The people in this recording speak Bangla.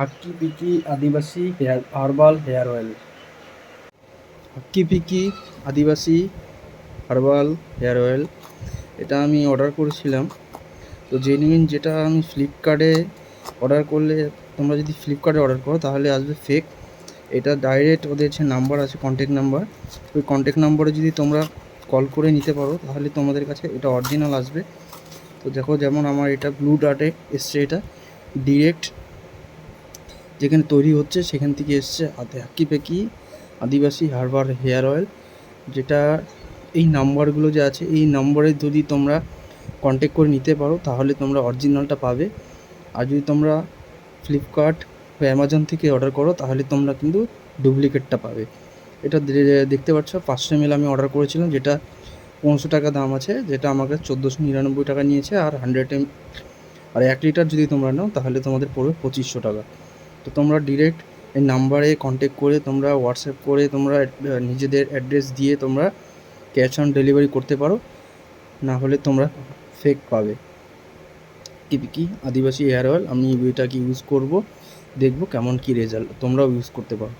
হাক্কি পিকি আদিবাসী হার্বাল হেয়ার অয়েল। হাক্কি পিকি আদিবাসী হার্বাল হেয়ার অয়েল, এটা আমি অর্ডার করেছিলাম। তো জেনুইন যেটা আমি ফ্লিপকার্টে অর্ডার করলে, তোমরা যদি ফ্লিপকার্টে অর্ডার করো তাহলে আসবে ফেক। এটা ডাইরেক্ট ওদের যে নাম্বার আছে, কন্ট্যাক্ট নাম্বার, ওই কন্ট্যাক্ট নাম্বারে যদি তোমরা কল করে নিতে পারো তাহলে তোমাদের কাছে এটা অরিজিনাল আসবে। তো দেখো, যেমন আমার এটা ব্লু ডার্টে এসছে, এটা ডিরেক্ট যেখানে তৈরি হচ্ছে সেখান থেকে এসছে হাক্কি পিকি আদিবাসী হার্বাল হেয়ার অয়েল। যেটা এই নাম্বারগুলো যে আছে, এই নম্বরে যদি তোমরা কন্ট্যাক্ট করে নিতে পারো তাহলে তোমরা অরিজিনালটা পাবে। আর যদি তোমরা ফ্লিপকার্ট বা অ্যামাজন থেকে অর্ডার করো তাহলে তোমরা কিন্তু ডুপ্লিকেটটা পাবে। এটা দেখতে পাচ্ছ 500 ml আমি অর্ডার করেছিলাম, যেটা 500 টাকা দাম আছে, যেটা আমাকে 1499 টাকা নিয়েছে। আর 100 ml আর 1 লিটার যদি তোমরা নাও তাহলে তোমাদের পড়বে 2500 টাকা। তো তোমরা ডিরেক্ট এই নাম্বারে কন্ট্যাক্ট করে, তোমরা হোয়াটসঅ্যাপ করে, তোমরা নিজেদের অ্যাড্রেস দিয়ে তোমরা ক্যাশ অন ডেলিভারি করতে পারো, না হলে তোমরা ফেক পাবে। পিকি আদিবাসী হেয়ার অয়েল আমি এটাকে ইউজ করব, দেখব কেমন কী রেজাল্ট, তোমরাও ইউজ করতে পারো।